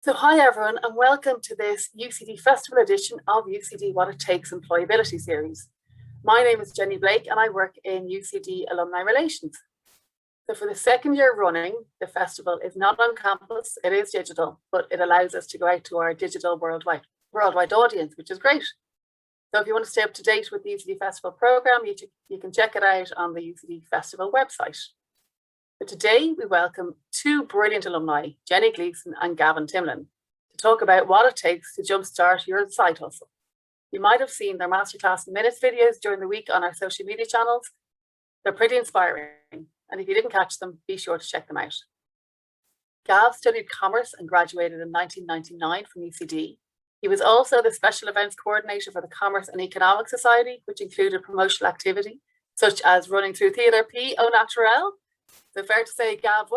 So hi everyone and welcome to this UCD Festival edition of UCD What It Takes Employability series. My name is Jenny Blake and I work in UCD Alumni Relations. So for the second year running, the festival is not on campus, it is digital, but it allows us to go out to our digital worldwide audience, which is great. So if you want to stay up to date with the UCD Festival programme, you can check it out on the UCD Festival website. But today we welcome two brilliant alumni, Jenny Gleeson and Gavin Timlin, to talk about what it takes to jumpstart your side hustle. You might have seen their masterclass in minutes videos during the week on our social media channels. They're pretty inspiring, and if you didn't catch them, be sure to check them out. Gav studied commerce and graduated in 1999 from UCD. He was also the special events coordinator for the Commerce and Economic Society, which included promotional activity, such as running through Theatre P au naturel. So fair to say Gav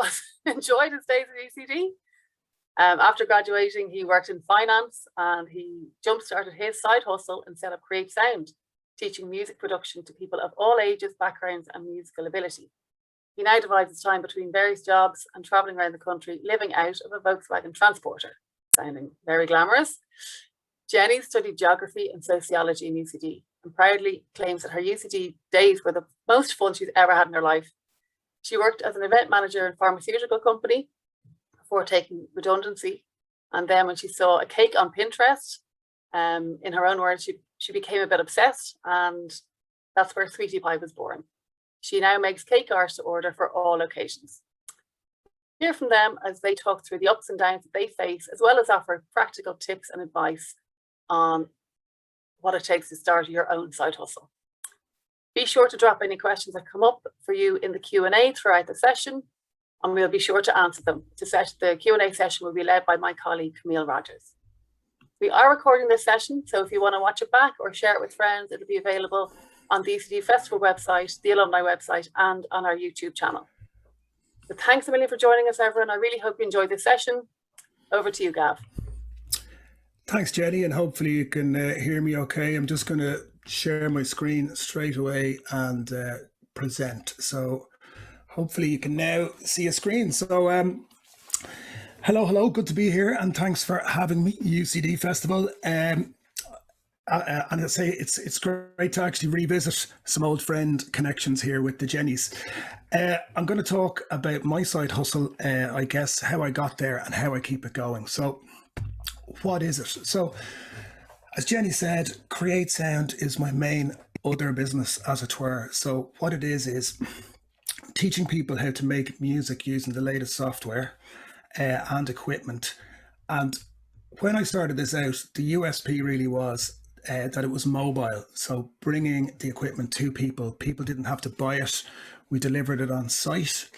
enjoyed his days at UCD. After graduating, he worked in finance and he jump-started his side hustle and set up Create Sound, teaching music production to people of all ages, backgrounds and musical ability. He now divides his time between various jobs and travelling around the country, living out of a Volkswagen transporter, sounding very glamorous. Jenny studied geography and sociology in UCD and proudly claims that her UCD days were the most fun she's ever had in her life. She worked as an event manager in a pharmaceutical company before taking redundancy. And then when she saw a cake on Pinterest, in her own words, she became a bit obsessed, and that's where Sweetie Pie was born. She now makes cake art to order for all occasions. Hear from them as they talk through the ups and downs that they face, as well as offer practical tips and advice on what it takes to start your own side hustle. Be sure to drop any questions that come up for you in the Q&A throughout the session, and we'll be sure to answer them. The Q&A session will be led by my colleague, Camille Rogers. We are recording this session, so if you want to watch it back or share it with friends, it'll be available on the UCD Festival website, the Alumni website, and on our YouTube channel. So thanks a million for joining us, everyone. I really hope you enjoyed this session. Over to you, Gav. Thanks, Jenny, and hopefully you can hear me okay. I'm just going to share my screen straight away and present. So hopefully you can now see a screen. So hello, good to be here, and thanks for having me, UCD Festival. And I say it's great to actually revisit some old friend connections here with the Jennies. I'm going to talk about my side hustle, I guess, how I got there and how I keep it going. So what is it? So as Jenny said, Create Sound is my main other business, as it were. So what it is teaching people how to make music using the latest software and equipment. And when I started this out, the USP really was that it was mobile. So bringing the equipment to people didn't have to buy it. We delivered it on site.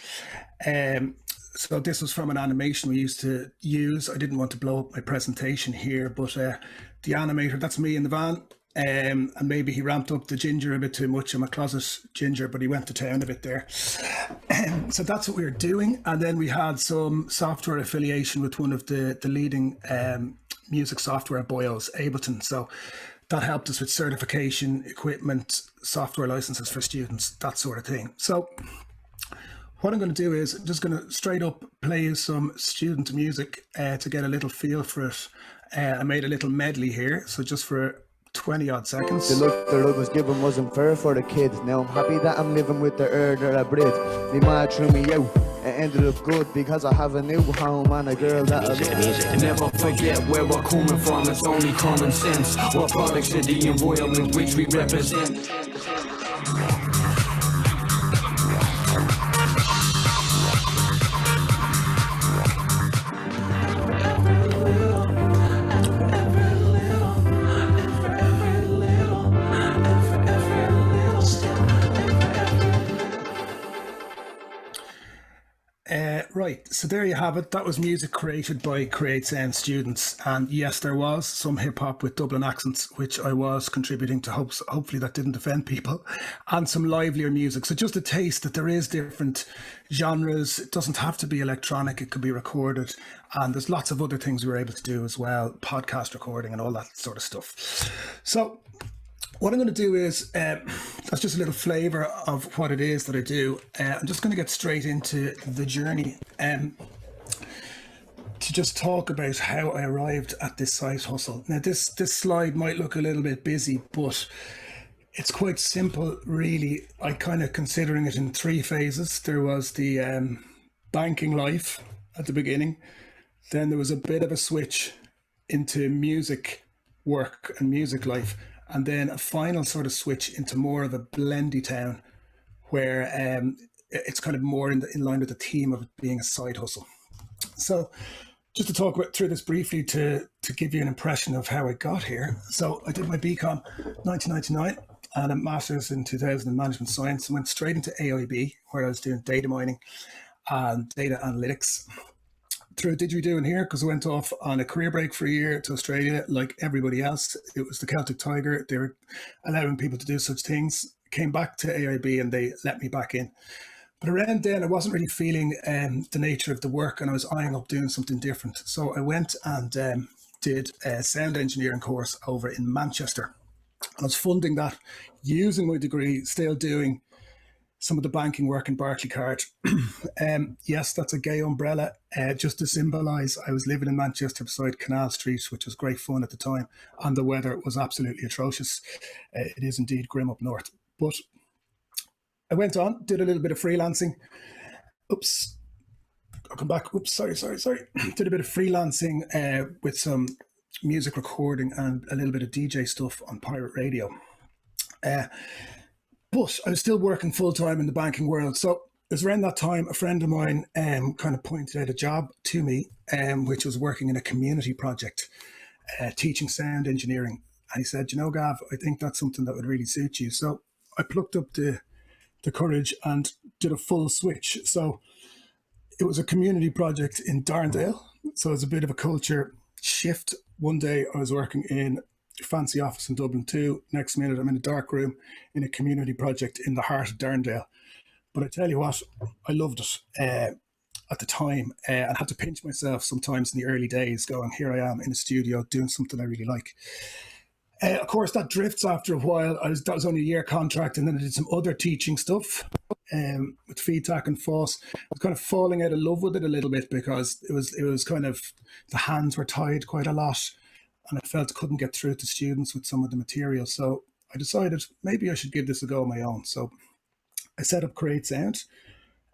So this was from an animation we used to use. I didn't want to blow up my presentation here, but the animator, that's me in the van. And maybe he ramped up the ginger a bit too much. I'm a closet ginger, but he went to town a bit there. So that's what we were doing. And then we had some software affiliation with one of the leading music software boyos, Ableton. So that helped us with certification, equipment, software licenses for students, that sort of thing. So what I'm going to do is I'm just going to straight up play you some student music to get a little feel for it. I made a little medley here, so just for 20 odd seconds. The look was given wasn't fair for the kid. Now I'm happy that I'm living with the earth that I breathe. My mom threw me out. It ended up good because I have a new home and a girl that I love. Never forget where we're coming from, it's only common sense. What products of the environment which we represent. Right, so there you have it. That was music created by Create Sound students. And yes, there was some hip hop with Dublin accents, which I was contributing to. Hopefully that didn't offend people. And some livelier music. So just a taste that there is different genres. It doesn't have to be electronic. It could be recorded. And there's lots of other things we were able to do as well. Podcast recording and all that sort of stuff. So what I'm going to do is, that's just a little flavour of what it is that I do. I'm just going to get straight into the journey. To just talk about how I arrived at this side hustle. Now, this slide might look a little bit busy, but it's quite simple, really. I kind of considering it in three phases. There was the banking life at the beginning. Then there was a bit of a switch into music work and music life. And then a final sort of switch into more of a blendy town where it's kind of more in line with the theme of it being a side hustle. So just to talk through this briefly to give you an impression of how I got here. So I did my BCom 1999 and a master's in 2000 in management science and went straight into AIB where I was doing data mining and data analytics. Through a didgeridoo in here because I went off on a career break for a year to Australia like everybody else. It was the Celtic Tiger. They were allowing people to do such things. Came back to AIB and they let me back in. But around then, I wasn't really feeling the nature of the work and I was eyeing up doing something different. So I went and did a sound engineering course over in Manchester. I was funding that using my degree, still doing some of the banking work in Barclaycard. Yes, that's a gay umbrella, just to symbolise I was living in Manchester beside Canal Street, which was great fun at the time, and the weather was absolutely atrocious. It is indeed grim up north. But I went on, did a little bit of freelancing. Oops, I'll come back. Oops, sorry. Did a bit of freelancing with some music recording and a little bit of DJ stuff on pirate radio. But I was still working full-time in the banking world. So it was around that time, a friend of mine kind of pointed out a job to me, which was working in a community project, teaching sound engineering. And he said, you know, Gav, I think that's something that would really suit you. So I plucked up the courage and did a full switch. So it was a community project in Darndale. So it was a bit of a culture shift. One day I was working in fancy office in Dublin 2. Next minute, I'm in a dark room in a community project in the heart of Darndale. But I tell you what, I loved it at the time and had to pinch myself sometimes in the early days going, here I am in a studio doing something I really like. Of course, that drifts after a while. That was only a year contract and then I did some other teaching stuff with feedback and FOSS. I was kind of falling out of love with it a little bit because it was kind of, the hands were tied quite a lot. And I felt I couldn't get through to students with some of the material. So I decided maybe I should give this a go on my own. So I set up Create Sound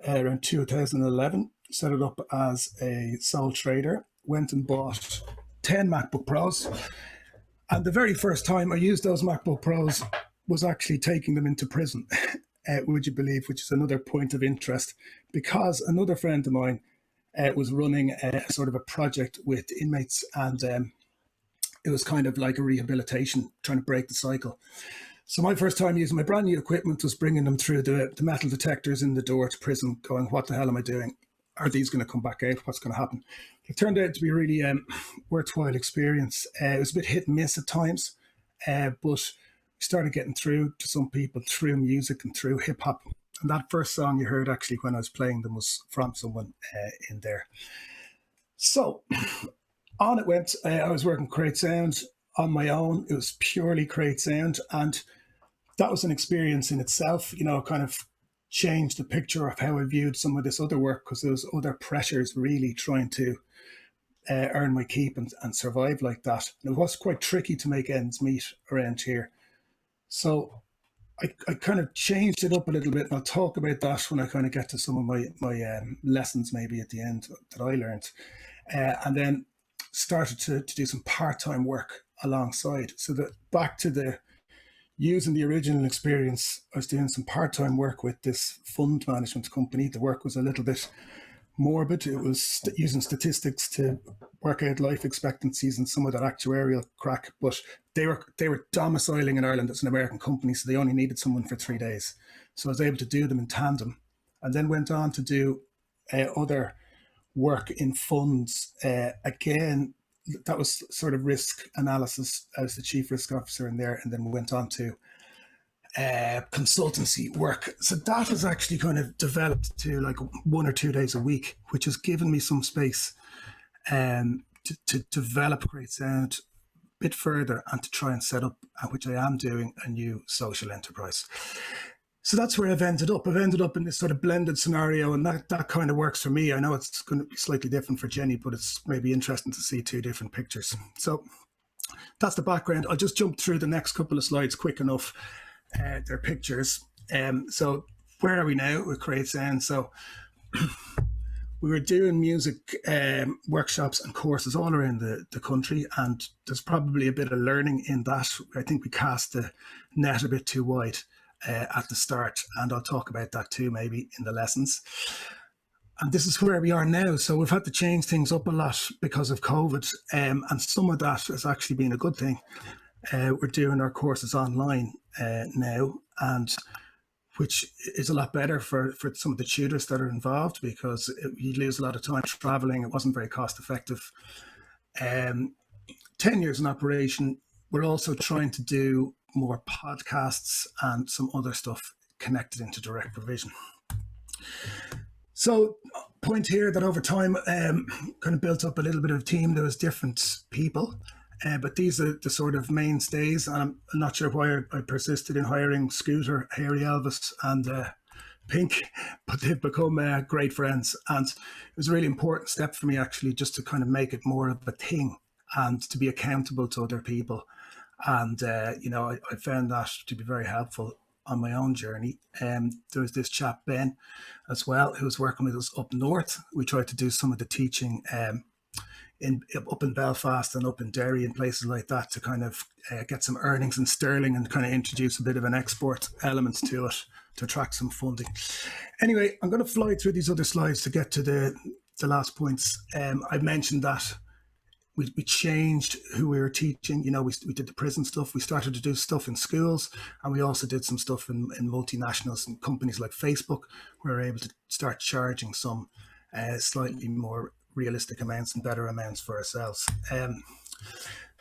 around 2011, set it up as a sole trader, went and bought 10 MacBook Pros. And the very first time I used those MacBook Pros was actually taking them into prison, would you believe, which is another point of interest, because another friend of mine was running a sort of a project with inmates and it was kind of like a rehabilitation, trying to break the cycle. So my first time using my brand new equipment was bringing them through the metal detectors in the door to prison, going, what the hell am I doing? Are these going to come back out? What's going to happen? It turned out to be a really worthwhile experience. It was a bit hit and miss at times, but we started getting through to some people through music and through hip hop. And that first song you heard actually when I was playing them was from someone in there. So on it went. I was working Create Sound on my own. It was purely Create Sound. And that was an experience in itself, you know, kind of changed the picture of how I viewed some of this other work because there was other pressures really trying to earn my keep and survive like that. And it was quite tricky to make ends meet around here. So I kind of changed it up a little bit. And I'll talk about that when I kind of get to some of my lessons maybe at the end that I learned. And then started to do some part-time work alongside. So that back to the using the original experience, I was doing some part-time work with this fund management company. The work was a little bit morbid. It was using statistics to work out life expectancies and some of that actuarial crack, but they were domiciling in Ireland. It's an American company, so they only needed someone for 3 days. So I was able to do them in tandem and then went on to do other work in funds. Again, that was sort of risk analysis. I was the chief risk officer in there, and then we went on to consultancy work. So that has actually kind of developed to like 1 or 2 days a week, which has given me some space to develop Create Sound a bit further and to try and set up, which I am doing, a new social enterprise. So that's where I've ended up. I've ended up in this sort of blended scenario, and that kind of works for me. I know it's going to be slightly different for Jenny, but it's maybe interesting to see two different pictures. So that's the background. I'll just jump through the next couple of slides quick enough. They're pictures. So where are we now with Create Sound? So we were doing music workshops and courses all around the country, and there's probably a bit of learning in that. I think we cast the net a bit too wide at the start, and I'll talk about that too maybe in the lessons. And this is where we are now. So we've had to change things up a lot because of COVID, and some of that has actually been a good thing. We're doing our courses online now, and which is a lot better for some of the tutors that are involved, because you lose a lot of time traveling. It wasn't very cost effective. 10 years in operation. We're also trying to do more podcasts and some other stuff connected into direct provision. So point here that over time kind of built up a little bit of a team. There was different people, but these are the sort of mainstays. And I'm not sure why I persisted in hiring Scooter, Hairy Elvis and Pink, but they've become great friends. And it was a really important step for me actually, just to kind of make it more of a thing and to be accountable to other people. And, I found that to be very helpful on my own journey. There was this chap, Ben, as well, who was working with us up north. We tried to do some of the teaching up in Belfast and up in Derry and places like that to kind of get some earnings in sterling and kind of introduce a bit of an export element to it to attract some funding. Anyway, I'm going to fly through these other slides to get to the last points. I mentioned that we changed who we were teaching. We did the prison stuff. We started to do stuff in schools, and we also did some stuff in multinationals and companies like Facebook. We were able to start charging some slightly more realistic amounts and better amounts for ourselves.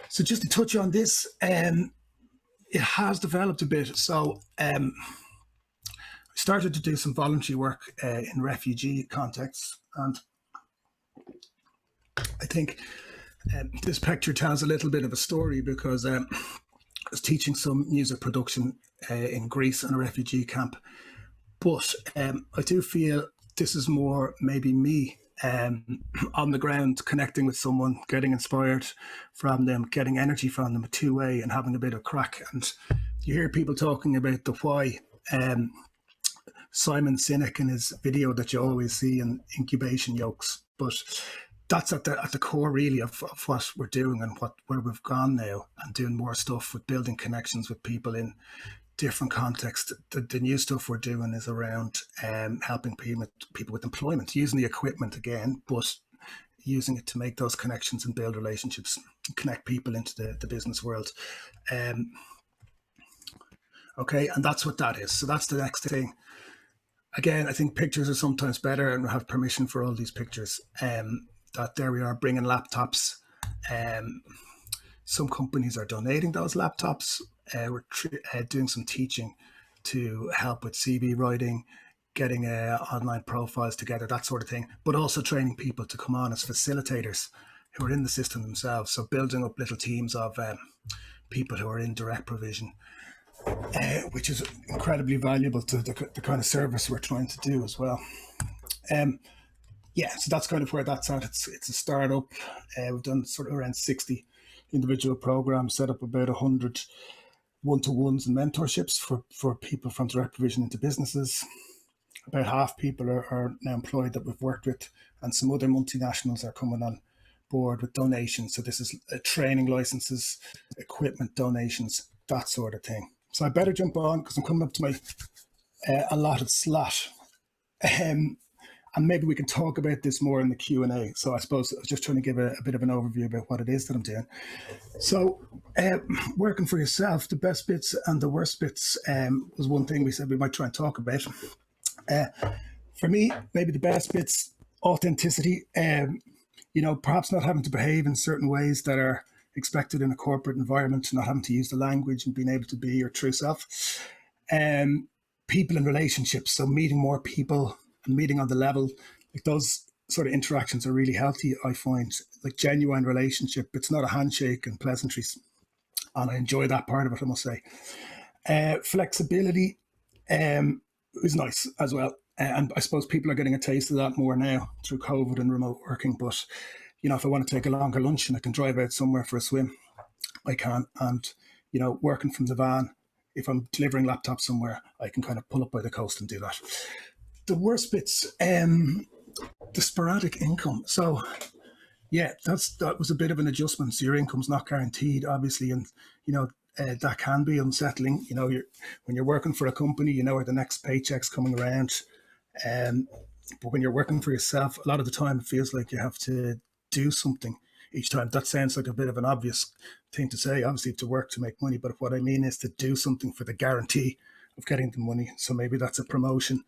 So just to touch on this, it has developed a bit. So I started to do some voluntary work in refugee contexts, and I think this picture tells a little bit of a story, because I was teaching some music production in Greece in a refugee camp. But I do feel this is more maybe me on the ground, connecting with someone, getting inspired from them, getting energy from them, a two-way, and having a bit of crack. And you hear people talking about the why. Simon Sinek in his video that you always see in incubation yolks. But that's at the core really of what we're doing and where we've gone now, and doing more stuff with building connections with people in different contexts. The new stuff we're doing is around helping people with employment, using the equipment again, but using it to make those connections and build relationships, connect people into the business world. Okay, and that's what that is. So that's the next thing. Again, I think pictures are sometimes better, and we have permission for all these pictures. That there we are bringing laptops. Some companies are donating those laptops. We're doing some teaching to help with CV writing, getting online profiles together, that sort of thing, but also training people to come on as facilitators who are in the system themselves. So building up little teams of people who are in direct provision, which is incredibly valuable to the kind of service we're trying to do as well. So that's kind of where that's at. It's a startup. We've done sort of around 60 individual programs, set up about 100 one-to-ones and mentorships for people from direct provision into businesses. About half people are now employed that we've worked with, and some other multinationals are coming on board with donations. So this is training licenses, equipment donations, that sort of thing. So I better jump on because I'm coming up to my allotted slot. And maybe we can talk about this more in the Q&A. So I suppose I was just trying to give a bit of an overview about what it is that I'm doing. So working for yourself, the best bits and the worst bits was one thing we said we might try and talk about. For me, maybe the best bits, authenticity, perhaps not having to behave in certain ways that are expected in a corporate environment, not having to use the language and being able to be your true self. People and relationships, so meeting more people, and meeting on the level, like those sort of interactions are really healthy, I find, like genuine relationship. It's not a handshake and pleasantries. And I enjoy that part of it, I must say. Flexibility, It was nice as well. And I suppose people are getting a taste of that more now through COVID and remote working. But, if I want to take a longer lunch and I can drive out somewhere for a swim, I can. And, working from the van, if I'm delivering laptops somewhere, I can kind of pull up by the coast and do that. The worst bit's the sporadic income. So, yeah, that was a bit of an adjustment. So your income's not guaranteed, obviously. And, that can be unsettling. When you're working for a company, where the next paycheck's coming around. But when you're working for yourself, a lot of the time it feels like you have to do something each time. That sounds like a bit of an obvious thing to say, obviously to work to make money. But what I mean is to do something for the guarantee of getting the money. So maybe that's a promotion.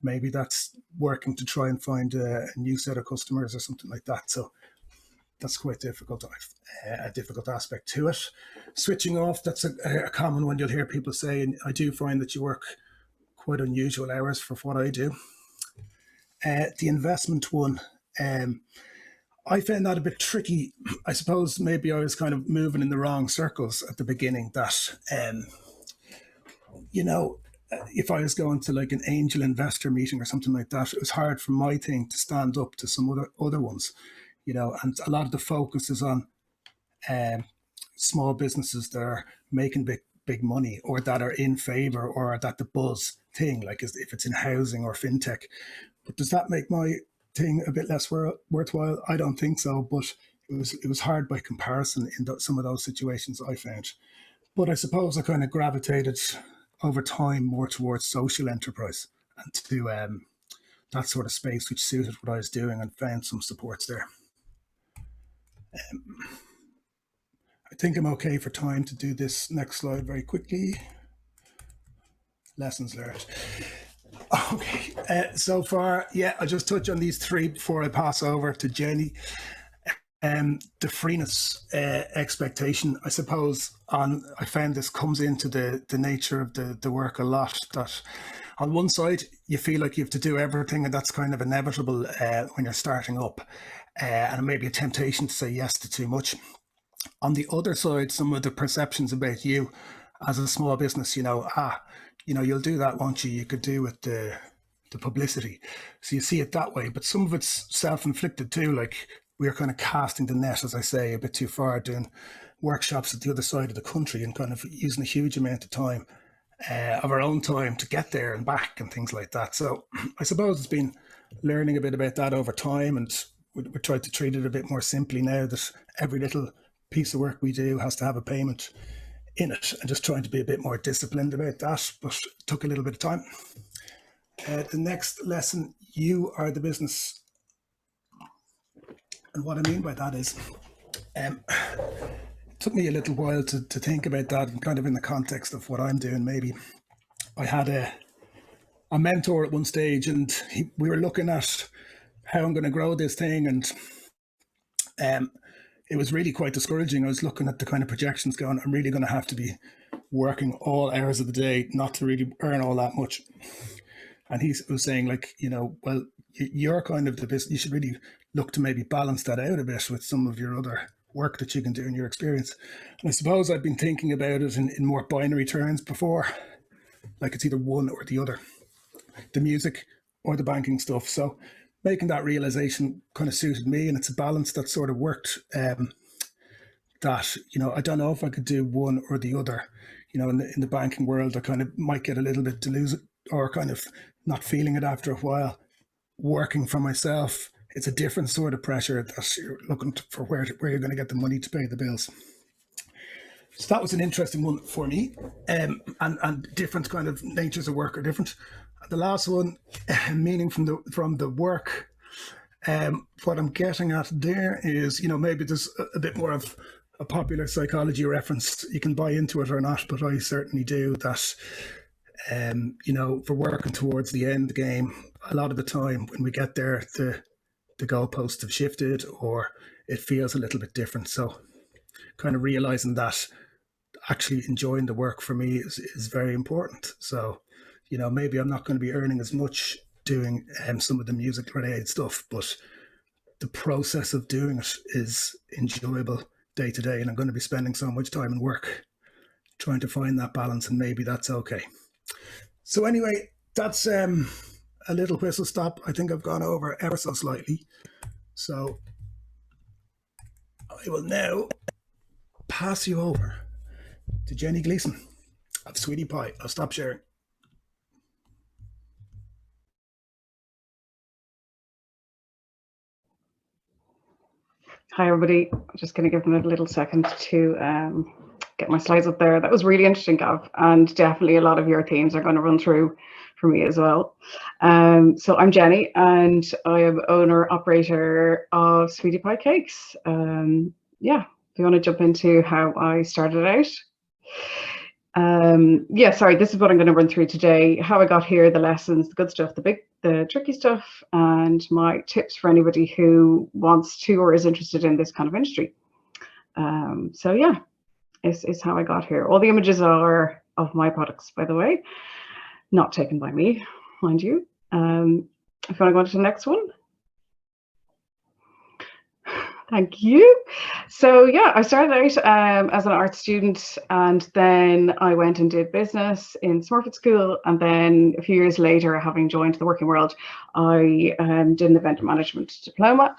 Maybe that's working to try and find a new set of customers or something like that. So that's quite difficult, a difficult aspect to it. Switching off, that's a common one you'll hear people say, and I do find that you work quite unusual hours for what I do. The investment one, I found that a bit tricky. I suppose maybe I was kind of moving in the wrong circles at the beginning, that, if I was going to like an angel investor meeting or something like that, it was hard for my thing to stand up to some other ones. And a lot of the focus is on small businesses that are making big money, or that are in favor, or that the buzz thing, like if it's in housing or fintech. But does that make my thing a bit less worthwhile? I don't think so, but it was hard by comparison in some of those situations I found. But I suppose I kind of gravitated over time more towards social enterprise and to that sort of space, which suited what I was doing, and found some supports there. I think I'm okay for time to do this next slide very quickly. Lessons learned. Okay, so far, I'll just touch on these three before I pass over to Jenny. The freeness expectation, I suppose, I found this comes into the nature of the work a lot, that on one side, you feel like you have to do everything, and that's kind of inevitable when you're starting up, and maybe a temptation to say yes to too much. On the other side, some of the perceptions about you as a small business, you'll do that, won't you? You could do with the publicity. So you see it that way, but some of it's self-inflicted too. Like, we're kind of casting the net, as I say, a bit too far, doing workshops at the other side of the country and kind of using a huge amount of time, of our own time, to get there and back and things like that. So I suppose it's been learning a bit about that over time, and we try to treat it a bit more simply now, that every little piece of work we do has to have a payment in it, and just trying to be a bit more disciplined about that, but it took a little bit of time. The next lesson, you are the business. And what I mean by that is, it took me a little while to think about that, and kind of in the context of what I'm doing. Maybe I had a mentor at one stage, and we were looking at how I'm going to grow this thing, and it was really quite discouraging. I was looking at the kind of projections going, I'm really going to have to be working all hours of the day not to really earn all that much. And he was saying, like, well, you're kind of the business, you should really look to maybe balance that out a bit with some of your other work that you can do in your experience. And I suppose I've been thinking about it in more binary terms before, like it's either one or the other, the music or the banking stuff. So making that realization kind of suited me, and it's a balance that sort of worked. That, I don't know if I could do one or the other. In the banking world, I kind of might get a little bit delusional, or kind of not feeling it after a while. Working for myself, it's a different sort of pressure, that you're looking for where you're going to get the money to pay the bills. So that was an interesting one for me, and different kind of natures of work are different. The last one, meaning from the work, what I'm getting at there is, maybe there's a bit more of a popular psychology reference. You can buy into it or not, but I certainly do. That, for working towards the end game, a lot of the time when we get there, the goalposts have shifted, or it feels a little bit different. So kind of realizing that actually enjoying the work for me is very important. So, maybe I'm not going to be earning as much doing some of the music related stuff, but the process of doing it is enjoyable day to day, and I'm going to be spending so much time in work trying to find that balance, and maybe that's okay. So anyway, that's a little whistle stop. I think I've gone over ever so slightly. So I will now pass you over to Jenny Gleeson of Sweetie Pie. I'll stop sharing. Hi, everybody. I'm just going to give them a little second to get my slides up there. That was really interesting, Gav, and definitely a lot of your themes are going to run through for me as well. So I'm Jenny, and I am owner operator of Sweetie Pie Cakes. Yeah, if you want to jump into how I started out. Yeah, sorry, this is what I'm going to run through today: how I got here, the lessons, the good stuff, the tricky stuff, and my tips for anybody who wants to or is interested in this kind of industry. So yeah, this is how I got here. All the images are of my products, by the way, not taken by me, mind you. If you want to go on to the next one. Thank you. So yeah, I started out as an art student, and then I went and did business in Smurfit School, and then a few years later, having joined the working world, I did an event management diploma.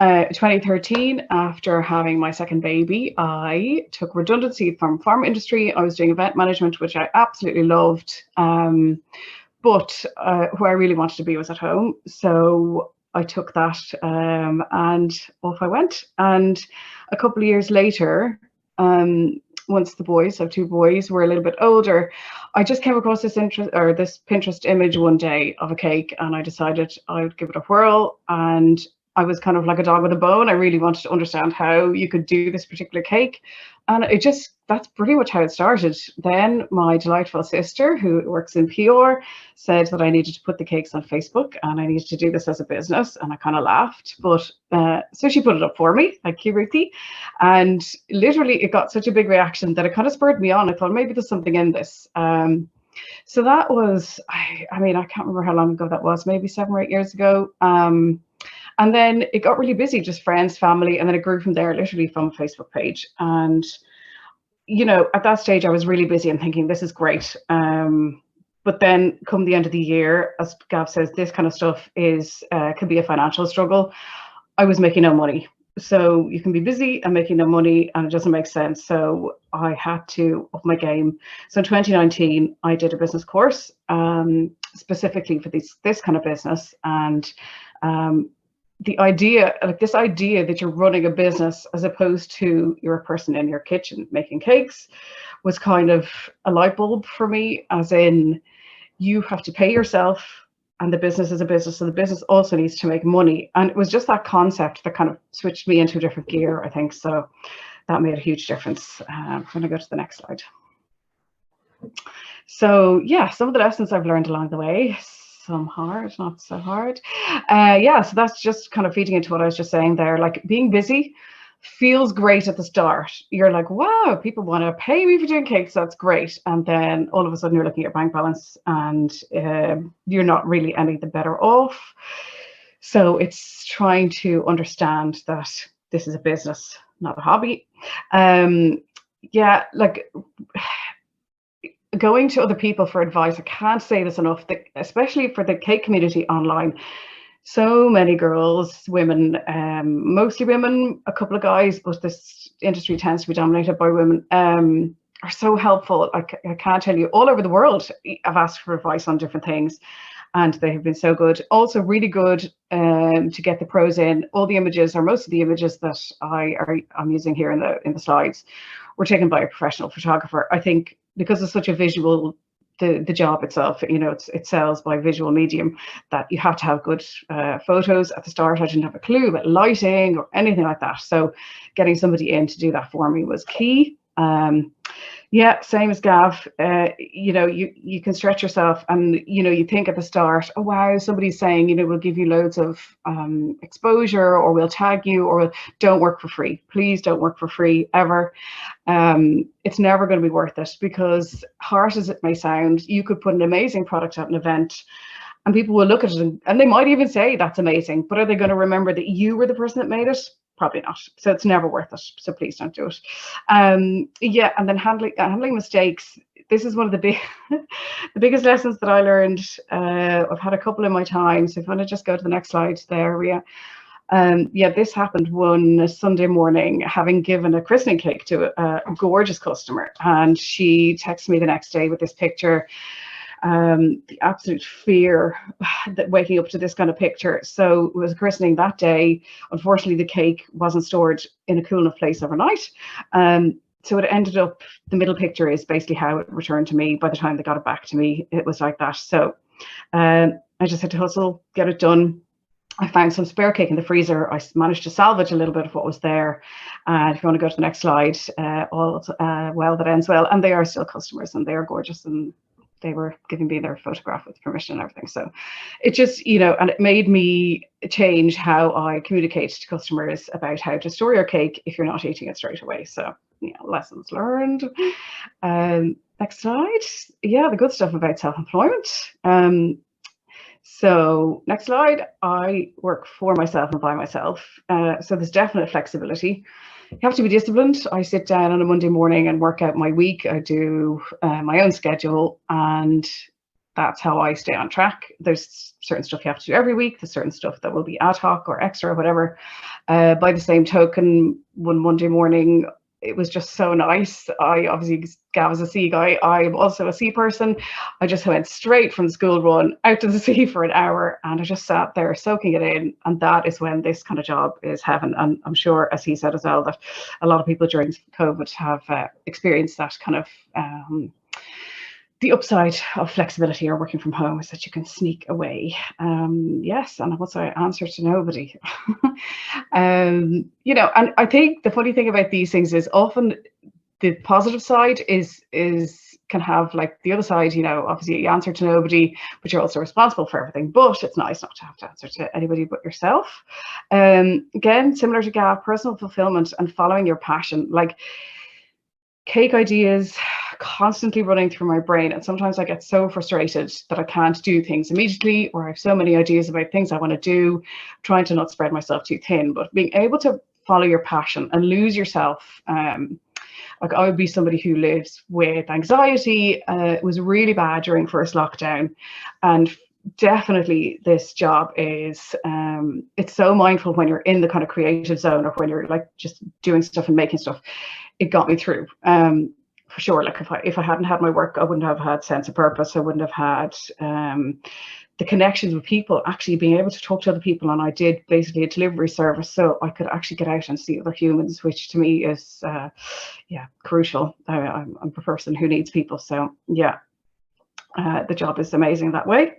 2013, after having my second baby, I took redundancy from pharma industry. I was doing event management, which I absolutely loved, but where I really wanted to be was at home. So I took that and off I went. And a couple of years later, once the boys, I have two boys, were a little bit older, I just came across this Pinterest image one day of a cake, and I decided I would give it a whirl. And I was kind of like a dog with a bone. I really wanted to understand how you could do this particular cake. And that's pretty much how it started. Then my delightful sister, who works in PR, said that I needed to put the cakes on Facebook and I needed to do this as a business. And I kind of laughed, but so she put it up for me. Thank you, Ruthie. And literally it got such a big reaction that it kind of spurred me on. I thought maybe there's something in this. So that was, I mean, I can't remember how long ago that was, maybe 7 or 8 years ago. And then it got really busy, just friends, family, and then it grew from there, literally from a Facebook page. And, you know, at that stage, I was really busy and thinking, this is great. But then come the end of the year, as Gav says, this kind of stuff could be a financial struggle. I was making no money. So you can be busy and making no money, and it doesn't make sense. So I had to up my game. So in 2019, I did a business course specifically for this kind of business. And the idea, like this idea that you're running a business as opposed to you're a person in your kitchen making cakes, was kind of a light bulb for me, as in you have to pay yourself and the business is a business, so the business also needs to make money. And it was just that concept that kind of switched me into a different gear, I think. So that made a huge difference. I'm going to go to the next slide. So yeah, some of the lessons I've learned along the way. Some hard, not so hard. Yeah, so that's just kind of feeding into what I was just saying there. Like, being busy feels great at the start. You're like, wow, people want to pay me for doing cakes, that's great. And then all of a sudden you're looking at your bank balance and you're not really any the better off. So it's trying to understand that this is a business, not a hobby. Yeah, like, going to other people for advice, I can't say this enough, that especially for the cake community online, so many girls, women, mostly women, a couple of guys, but this industry tends to be dominated by women, are so helpful. I can't tell you, all over the world I've asked for advice on different things, and they have been so good. Also really good to get the pros in. All the images, or most of the images that I'm using here in the slides, were taken by a professional photographer. I think because it's such a visual, the job itself, you know, it sells by visual medium, that you have to have good photos. At the start, I didn't have a clue about lighting or anything like that. So getting somebody in to do that for me was key. Yeah, same as Gav. You know, you can stretch yourself, and you know, you think at the start, oh wow, somebody's saying, you know, we'll give you loads of exposure, or we'll tag you, or don't work for free. Please don't work for free ever. It's never going to be worth it, because harsh as it may sound, you could put an amazing product at an event and people will look at it and they might even say that's amazing, but are they going to remember that you were the person that made it? Probably not. So it's never worth it. So please don't do it. Yeah, and then handling mistakes. this is one of the big, the biggest lessons that I learned. I've had a couple in my time. So if you want to just go to the next slide there, Ria. Yeah, this happened one Sunday morning, having given a christening cake to a gorgeous customer, and she texted me the next day with this picture. The absolute fear that waking up to this kind of picture. So it was a christening that day. Unfortunately, the cake wasn't stored in a cool enough place overnight. So it ended up, the middle picture is basically how it returned to me. By the time they got it back to me, it was like that. So I just had to hustle, get it done. I found some spare cake in the freezer. I managed to salvage a little bit of what was there. And if you want to go to the next slide, all well that ends well. And they are still customers, and they are gorgeous, and they were giving me their photograph with permission and everything. So it just, you know, and it made me change how I communicate to customers about how to store your cake if you're not eating it straight away. So, you know, lessons learned. Next slide. Yeah, the good stuff about self-employment. So next slide, I work for myself and by myself. So there's definite flexibility. You have to be disciplined. I sit down on a Monday morning and work out my week. I do my own schedule, and that's how I stay on track. There's certain stuff you have to do every week. There's certain stuff that will be ad hoc or extra or whatever. By the same token, one Monday morning, it was just so nice. I obviously, Gav is a sea guy. I'm also a sea person. I just went straight from the school run out to the sea for an hour, and I just sat there soaking it in. And that is when this kind of job is heaven. And I'm sure, as he said as well, that a lot of people during COVID have experienced that kind of the upside of flexibility or working from home is that you can sneak away. Yes, and what's our answer to nobody? You know, and I think the funny thing about these things is often the positive side is can have like the other side, you know, obviously you answer to nobody, but you're also responsible for everything. But it's nice not to have to answer to anybody but yourself. Again, similar to Gav, personal fulfillment and following your passion. Like, cake ideas constantly running through my brain, and sometimes I get so frustrated that I can't do things immediately, or I have so many ideas about things I want to do, trying to not spread myself too thin. But being able to follow your passion and lose yourself, like I would be somebody who lives with anxiety. It was really bad during first lockdown, and definitely this job is it's so mindful when you're in the kind of creative zone, or when you're like just doing stuff and making stuff. It got me through, for sure. Like if I hadn't had my work, I wouldn't have had sense of purpose. I wouldn't have had the connections with people, actually being able to talk to other people. And I did basically a delivery service, so I could actually get out and see other humans, which to me is yeah, crucial. I'm a person who needs people, so yeah. The job is amazing that way.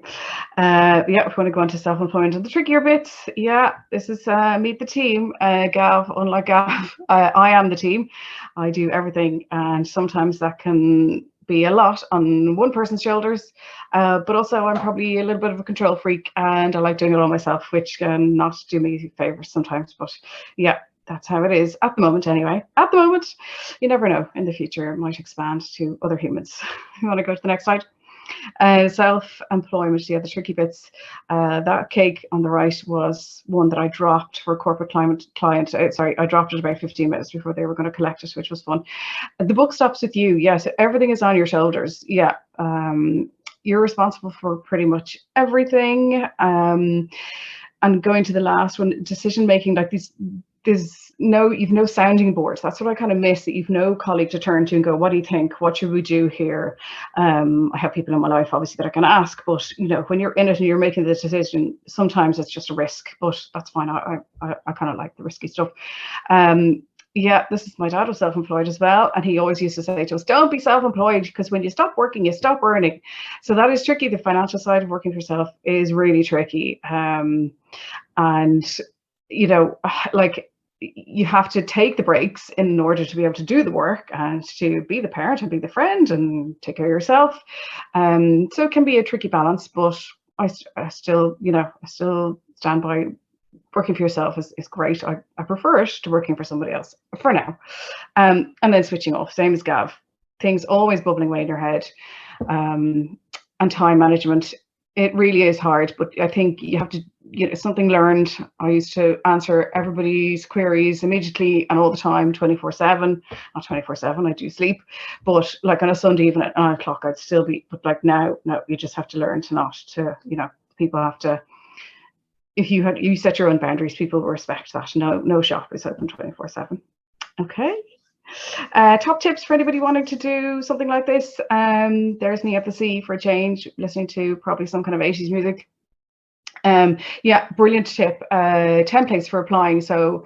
Yeah, if we want to go on to self-employment and the trickier bits, yeah, this is meet the team. Gav, unlike Gav, I am the team. I do everything, and sometimes that can be a lot on one person's shoulders, but also I'm probably a little bit of a control freak, and I like doing it all myself, which can not do me favors sometimes. But yeah, that's how it is at the moment anyway. At the moment, you never know, in the future it might expand to other humans. You want to go to the next slide? Self-employment, yeah, the tricky bits. That cake on the right was one that I dropped for a corporate client. Sorry, I dropped it about 15 minutes before they were going to collect it, which was fun. The buck stops with you. Yes, everything is on your shoulders. Yeah, you're responsible for pretty much everything. And going to the last one, decision making, like these. You've no sounding boards. That's what I kind of miss, that you've no colleague to turn to and go, what do you think? What should we do here? I have people in my life, obviously, that I can ask, but you know, when you're in it and you're making the decision, sometimes it's just a risk, but that's fine. I kind of like the risky stuff. Yeah, this is, my dad was self-employed as well, and he always used to say to us, don't be self-employed, because when you stop working, you stop earning. So that is tricky. The financial side of working for yourself is really tricky. And you know, like, you have to take the breaks in order to be able to do the work and to be the parent and be the friend and take care of yourself. So it can be a tricky balance, but I still, you know, I still stand by working for yourself is great. I prefer it to working for somebody else for now. And then switching off, same as Gav, things always bubbling away in your head. And time management It really is hard, but I think you have to, something learned. I used to answer everybody's queries immediately and all the time, 24/7. Not 24/7, I do sleep, but like on a Sunday evening at 9 o'clock, I'd still be, but like now, no, you just have to learn to not to, people have to, if you set your own boundaries, people will respect that. No shop is open 24/7. Okay. Top tips for anybody wanting to do something like this. There's me at the sea for a change, listening to probably some kind of 80s music. Yeah, brilliant tip. Templates for applying. So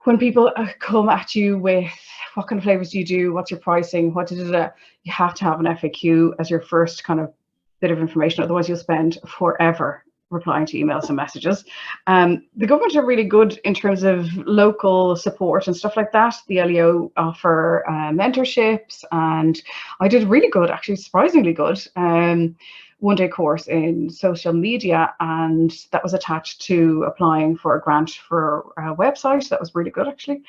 when people come at you with what kind of flavors do you do, what's your pricing, you have to have an FAQ as your first kind of bit of information. Otherwise, you'll spend forever replying to emails and messages. The government are really good in terms of local support and stuff like that. The LEO offer mentorships, and I did really good, actually surprisingly good, one-day course in social media, and that was attached to applying for a grant for a website. That was really good, actually.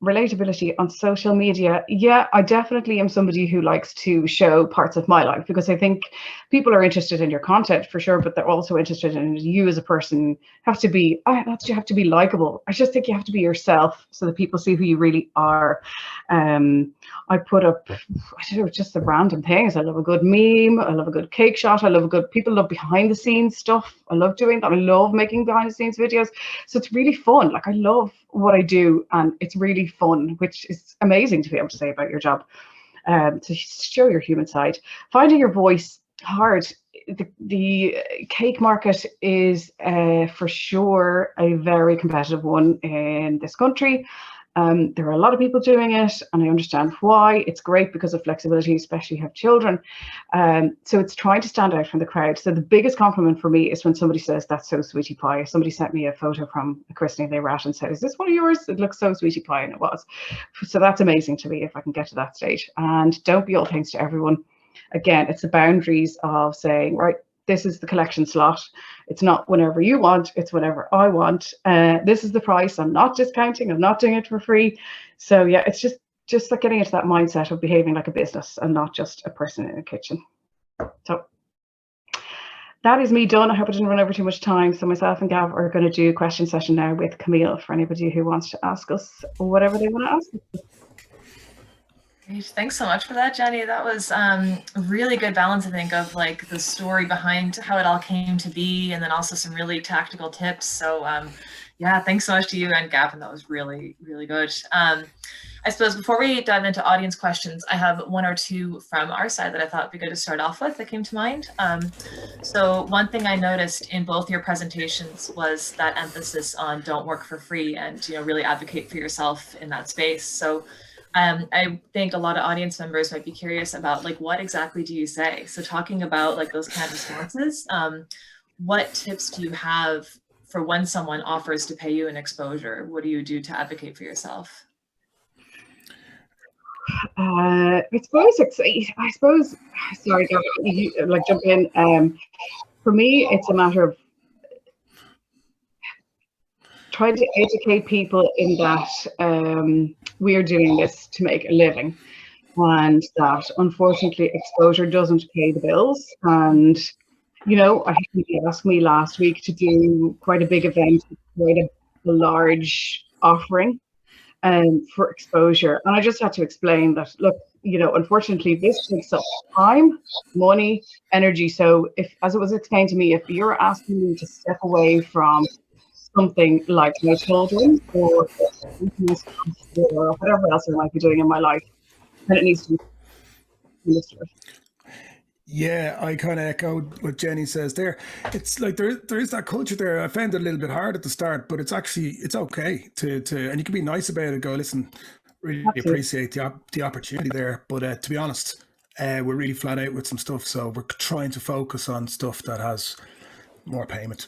Relatability on social media. Yeah, I definitely am somebody who likes to show parts of my life, because I think people are interested in your content for sure, but they're also interested in you as a person. You have to be likable. I just think you have to be yourself so that people see who you really are. I put up, I don't know, just the random things. I love a good meme. I love a good cake shot. People love behind the scenes stuff. I love doing that. I love making behind the scenes videos. So it's really fun. Like, I love what I do, and it's really fun, which is amazing to be able to say about your job. To show your human side. Finding your voice, hard. The cake market is for sure a very competitive one in this country. There are a lot of people doing it, and I understand why. It's great because of flexibility, especially if you have children. So it's trying to stand out from the crowd. So the biggest compliment for me is when somebody says, "That's so sweetie pie." Somebody sent me a photo from a christening they were at and said, "Is this one of yours? It looks so sweetie pie," and it was. So that's amazing to me if I can get to that stage. And don't be all things to everyone. Again, it's the boundaries of saying, right, this is the collection slot. It's not whenever you want, it's whenever I want. This is the price. I'm not discounting. I'm not doing it for free. So yeah, it's just like getting into that mindset of behaving like a business and not just a person in a kitchen. So that is me done. I hope I didn't run over too much time. So myself and Gav are going to do a question session now with Camille for anybody who wants to ask us whatever they want to ask us. Great. Thanks so much for that, Jenny. That was a really good balance, I think, of like the story behind how it all came to be, and then also some really tactical tips. So yeah, thanks so much to you and Gavin. That was really, really good. I suppose before we dive into audience questions, I have one or two from our side that I thought would be good to start off with that came to mind. So one thing I noticed in both your presentations was that emphasis on don't work for free and, really advocate for yourself in that space. So I think a lot of audience members might be curious about, like, what exactly do you say? So talking about like those canned responses, what tips do you have for when someone offers to pay you an exposure? What do you do to advocate for yourself? I suppose, sorry, like jump in. For me, it's a matter of trying to educate people in that we're doing this to make a living, and that unfortunately exposure doesn't pay the bills. And I think you asked me last week to do quite a big event, quite a large offering for exposure, and I just had to explain that, look, unfortunately this takes up time, money, energy. So if, as it was explained to me, if you're asking me to step away from something like my children or whatever else I might be doing in my life, then it needs to be understood. Yeah, I kind of echo what Jenny says there. It's like there is that culture there. I found it a little bit hard at the start, but it's okay to and you can be nice about it. Go, listen, really Absolutely. appreciate the opportunity there, but to be honest, we're really flat out with some stuff, so we're trying to focus on stuff that has more payment.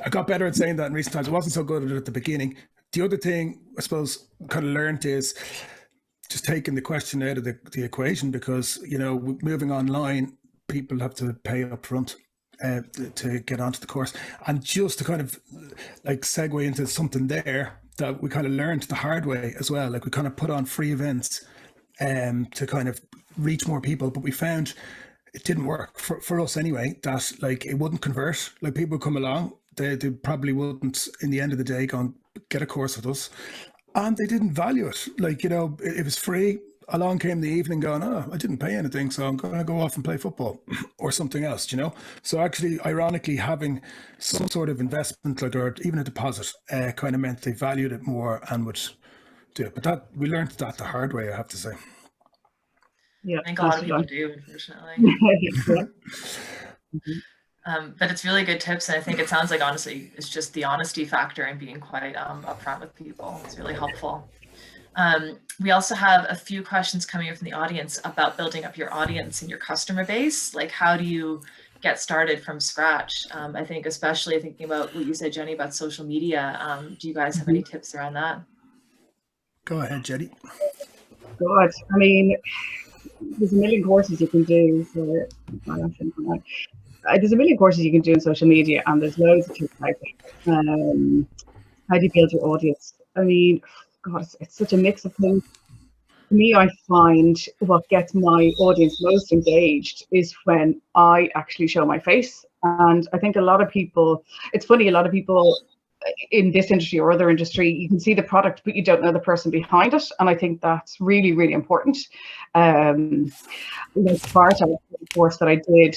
I got better at saying that in recent times. I wasn't so good at it at the beginning. The other thing I suppose kind of learned is just taking the question out of the equation, because moving online, people have to pay up front to get onto the course. And just to kind of like segue into something there that we kind of learned the hard way as well, like we kind of put on free events to kind of reach more people, but we found it didn't work for us anyway. That like it wouldn't convert. Like people would come along, they probably wouldn't in the end of the day go and get a course with us, and they didn't value it. Like, you know, it was free. Along came the evening going, oh, I didn't pay anything, so I'm going to go off and play football or something else, you know? So actually, ironically, having some sort of investment, like, or even a deposit, kind of meant they valued it more and would do it. But that we learned that the hard way, I have to say. Yeah, I think a lot of people do, unfortunately. Yeah. But it's really good tips, and I think it sounds like, honestly, it's just the honesty factor and being quite upfront with people. It's really helpful. We also have a few questions coming in from the audience about building up your audience and your customer base. Like, how do you get started from scratch? I think especially thinking about what you said, Jenny, about social media. Do you guys have any tips around that? Go ahead, Jenny. God, I mean, there's a million courses you can do for, there's a million courses you can do in social media, and there's loads of tips out there. How do you build your audience? I mean, God, it's such a mix of things. For me, I find what gets my audience most engaged is when I actually show my face. And I think a lot of people, it's funny, a lot of people in this industry or other industry, you can see the product, but you don't know the person behind it. And I think that's really, really important. Like part of the course that I did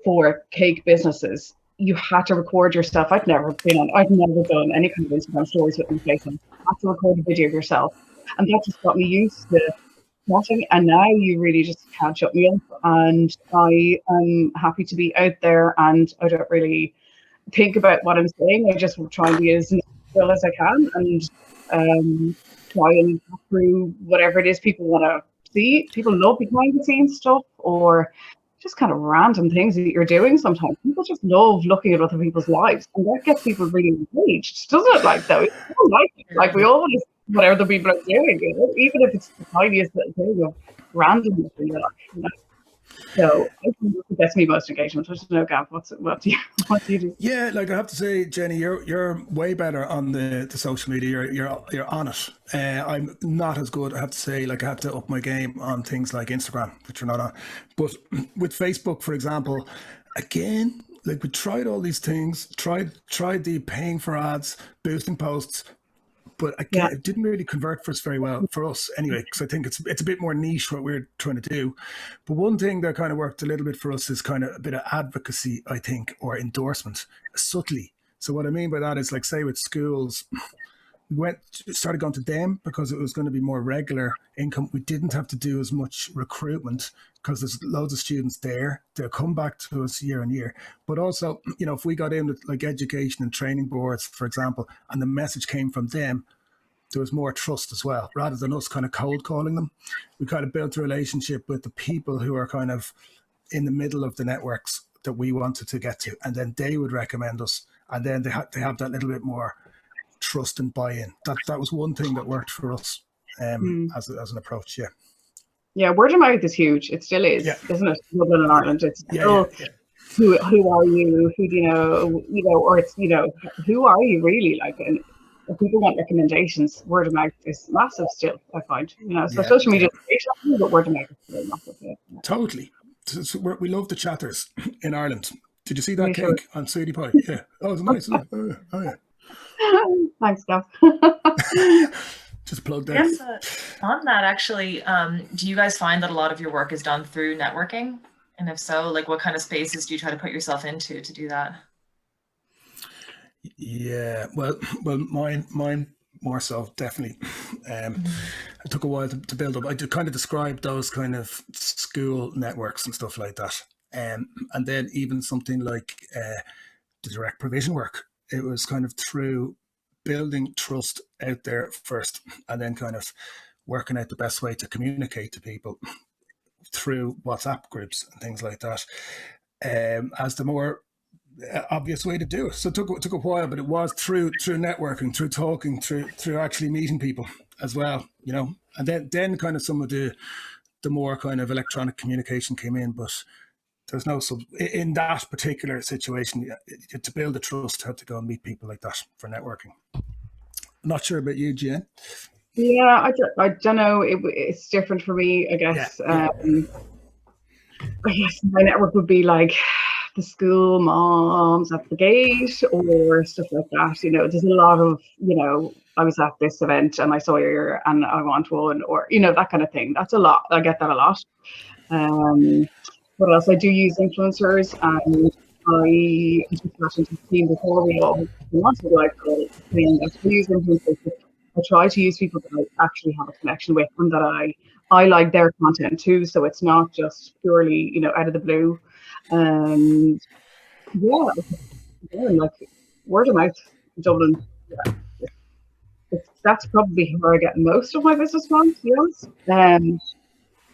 for cake businesses, you had to record yourself. I've never done any kind of Instagram stories with my face on. You have to record a video of yourself. And that just got me used to chatting. And now you really just can't shut me up. And I am happy to be out there, and I don't really think about what I'm saying. I just try and be as natural as I can, and try and go through whatever it is people want to see. People love behind the scenes stuff, or just kind of random things that you're doing sometimes. People just love looking at other people's lives, and that gets people really engaged, doesn't it? Like, though, it's all like it. Like, we all want to see what other people are doing, you know? Even if it's the tiniest little thing of randomness in your life, you know? So I think that gets me most engagement. I don't know, Gav, what do you do? Yeah, like I have to say, Jenny, you're way better on the social media. You're on it. I'm not as good. I have to say, like I have to up my game on things like Instagram, which you're not on. But with Facebook, for example, again, like we tried all these things, tried the paying for ads, boosting posts. But again, it didn't really convert for us very well, for us anyway, because I think it's a bit more niche what we're trying to do. But one thing that kind of worked a little bit for us is kind of a bit of advocacy, I think, or endorsement, subtly. So what I mean by that is, like, say with schools, we started going to them because it was going to be more regular income. We didn't have to do as much recruitment because there's loads of students there. They'll come back to us year on year. But also, you know, if we got in with like education and training boards, for example, and the message came from them, there was more trust as well, rather than us kind of cold calling them. We kind of built a relationship with the people who are kind of in the middle of the networks that we wanted to get to, and then they would recommend us, and then they have that little bit more trust and buy-in. That was one thing that worked for us as an approach. Yeah, word of mouth is huge. It still is, isn't it? Dublin and Ireland. It's still who are you? Who do you know? You know, or it's, you know, who are you really? Like, and if people want recommendations, word of mouth is massive still, I find. You know, so social media is great, but word of mouth is still massive. Yeah. Totally. So we love the chatters in Ireland. Did you see that cake on Sweetie Pie? Yeah. Oh, it's nice, isn't it? Oh yeah. Thanks, Gav. Just plug that. Yes, on that, actually, do you guys find that a lot of your work is done through networking? And if so, like, what kind of spaces do you try to put yourself into to do that? Yeah, well, mine more so, definitely. It took a while to build up. I kind of described those kind of school networks and stuff like that. And then even something like the direct provision work. It was kind of through building trust out there first, and then kind of working out the best way to communicate to people through WhatsApp groups and things like that, as the more obvious way to do it. So it took a while, but it was through networking, through talking, through actually meeting people as well, you know. And then kind of some of the more kind of electronic communication came in, but there's no in that particular situation to build the trust. Had to go and meet people like that for networking. Not sure about you, Jen. Yeah, I don't know. It's different for me, I guess. I guess my network would be like the school moms at the gate or stuff like that. You know, there's a lot of, you know, I was at this event and I saw you and I want one, or, you know, that kind of thing. That's a lot. I get that a lot. What else? I do use influencers, and I just mentioned to the team before we all wanted like thing. I use influencers. I try to use people that I actually have a connection with and that I like their content too. So it's not just purely, you know, out of the blue. And yeah, like word of mouth, Dublin. Yeah, that's probably where I get most of my business from, to be honest.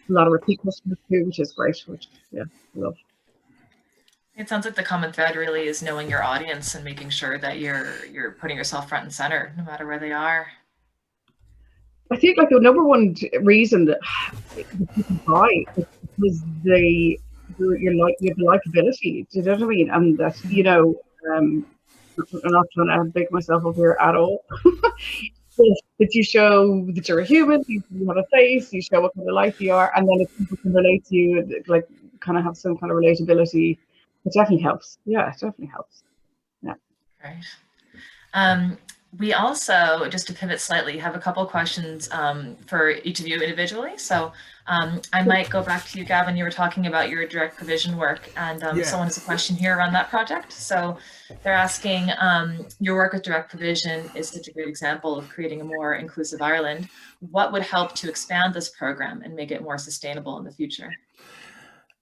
A lot of repeat customers too, which is great. Which I love. It sounds like the common thread really is knowing your audience and making sure that you're putting yourself front and center, no matter where they are. I think like the number one reason that people buy is because you like the likability. Do you know what I mean? And that, you know, I'm not trying to big myself up here at all. That you show that you're a human, you have a face, you show what kind of life you are, and then if people can relate to you, like kind of have some kind of relatability, it definitely helps. Yeah, it definitely helps. Yeah. Right. We also, just to pivot slightly, have a couple of questions for each of you individually. So I might go back to you, Gavin. You were talking about your direct provision work, and someone has a question here around that project. So they're asking, your work with direct provision is such a great example of creating a more inclusive Ireland. What would help to expand this program and make it more sustainable in the future?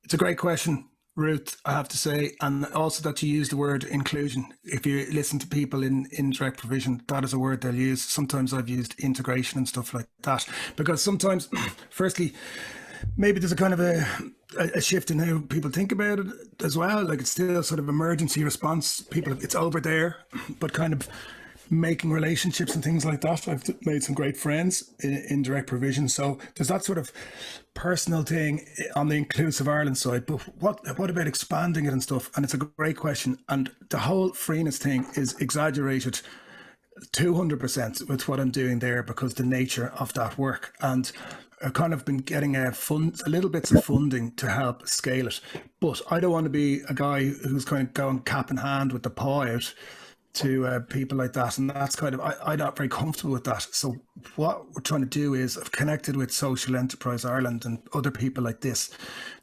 It's a great question, Ruth, I have to say, and also that you use the word inclusion. If you listen to people in direct provision, that is a word they'll use. Sometimes I've used integration and stuff like that, because sometimes, firstly, maybe there's a kind of a shift in how people think about it as well. Like it's still sort of emergency response. People, it's over there, but kind of making relationships and things like that. I've made some great friends in direct provision. So there's that sort of personal thing on the inclusive Ireland side. But what about expanding it and stuff? And it's a great question. And the whole freeness thing is exaggerated 200% with what I'm doing there because the nature of that work. And I've kind of been getting a little bits of funding to help scale it. But I don't want to be a guy who's kind of going cap in hand with the paw out to people like that, and that's kind of I'm not very comfortable with that. So what we're trying to do is I've connected with Social Enterprise Ireland and other people like this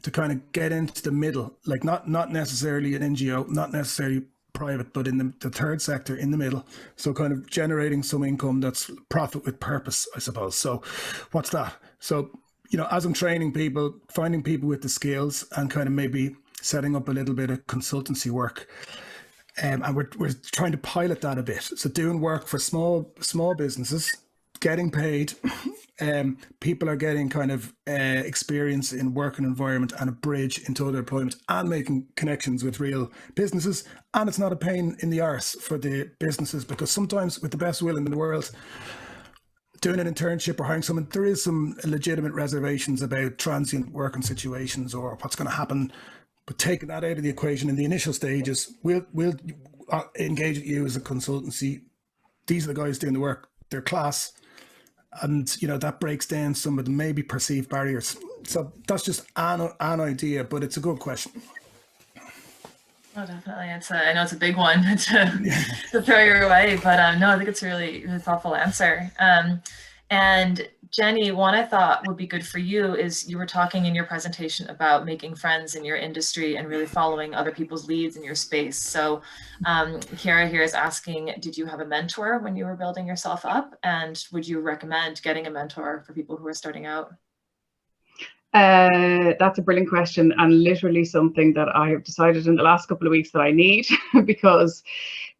to kind of get into the middle, like not necessarily an NGO, not necessarily private, but in the third sector in the middle. So kind of generating some income that's profit with purpose, I suppose. So what's that? So, you know, as I'm training people, finding people with the skills and kind of maybe setting up a little bit of consultancy work. And we're trying to pilot that a bit. So doing work for small businesses, getting paid. People are getting kind of experience in working environment and a bridge into other employment and making connections with real businesses. And it's not a pain in the arse for the businesses, because sometimes with the best will in the world, doing an internship or hiring someone, there is some legitimate reservations about transient working situations or what's going to happen. But taking that out of the equation in the initial stages, we'll engage with you as a consultancy. These are the guys doing the work. They're class. And, you know, that breaks down some of the maybe perceived barriers. So that's just an idea, but it's a good question. Oh, definitely. I know it's a big one to throw your way, but no, I think it's a really, really thoughtful answer. And Jenny, one I thought would be good for you is you were talking in your presentation about making friends in your industry and really following other people's leads in your space. So Kiara here is asking, did you have a mentor when you were building yourself up? And would you recommend getting a mentor for people who are starting out? That's a brilliant question, and literally something that I have decided in the last couple of weeks that I need, because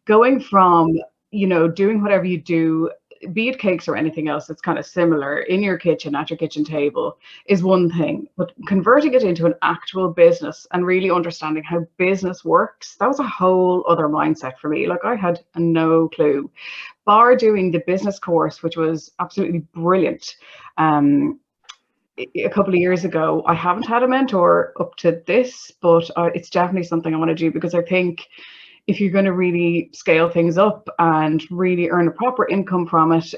going from, you know, doing whatever you do, be it cakes or anything else that's kind of similar in your kitchen, at your kitchen table, is one thing, but converting it into an actual business and really understanding how business works, that was a whole other mindset for me. Like I had no clue, bar doing the business course, which was absolutely brilliant. A couple of years ago, I haven't had a mentor up to this, but it's definitely something I want to do, because I think if you're going to really scale things up and really earn a proper income from it,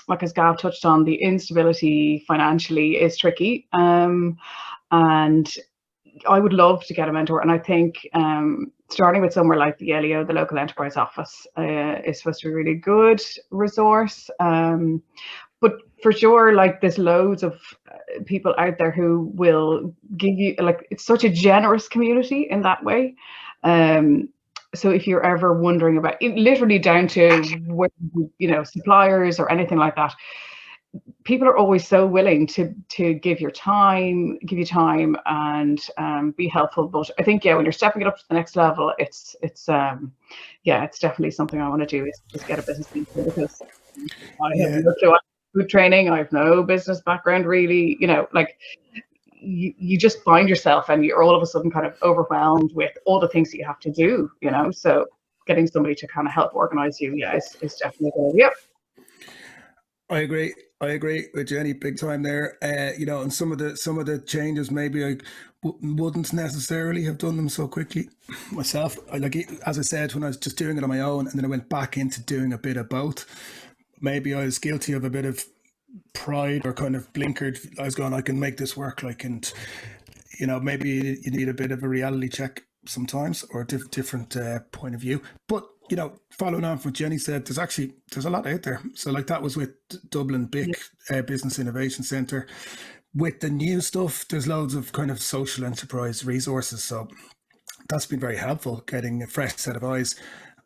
like as Gav touched on, the instability financially is tricky. And I would love to get a mentor, and I think starting with somewhere like the LEO, the local enterprise office, is supposed to be a really good resource. But for sure, like there's loads of people out there who will give you, like, it's such a generous community in that way. So if you're ever wondering about it, literally down to where, you know, suppliers or anything like that, people are always so willing to give you time and be helpful. But I think, yeah, when you're stepping it up to the next level, it's yeah, it's definitely something I want to do, is get a business mentor, because I have no clue on food training. I have no business background really, you know, like you just find yourself and you're all of a sudden kind of overwhelmed with all the things that you have to do, you know. So getting somebody to kind of help organize you, yeah, is definitely good. Yeah. I agree with Jenny big time there. You know, and some of the changes, maybe I wouldn't necessarily have done them so quickly myself. Like, as I said, when I was just doing it on my own, and then I went back into doing a bit of both, maybe I was guilty of a bit of pride, or kind of blinkered. I was going, I can make this work, like, and you know, maybe you need a bit of a reality check sometimes, or a different point of view. But you know, following on from what Jenny said, there's a lot out there. So like that was with Dublin BIC, Business Innovation Centre. With the new stuff, there's loads of kind of social enterprise resources. So that's been very helpful, getting a fresh set of eyes.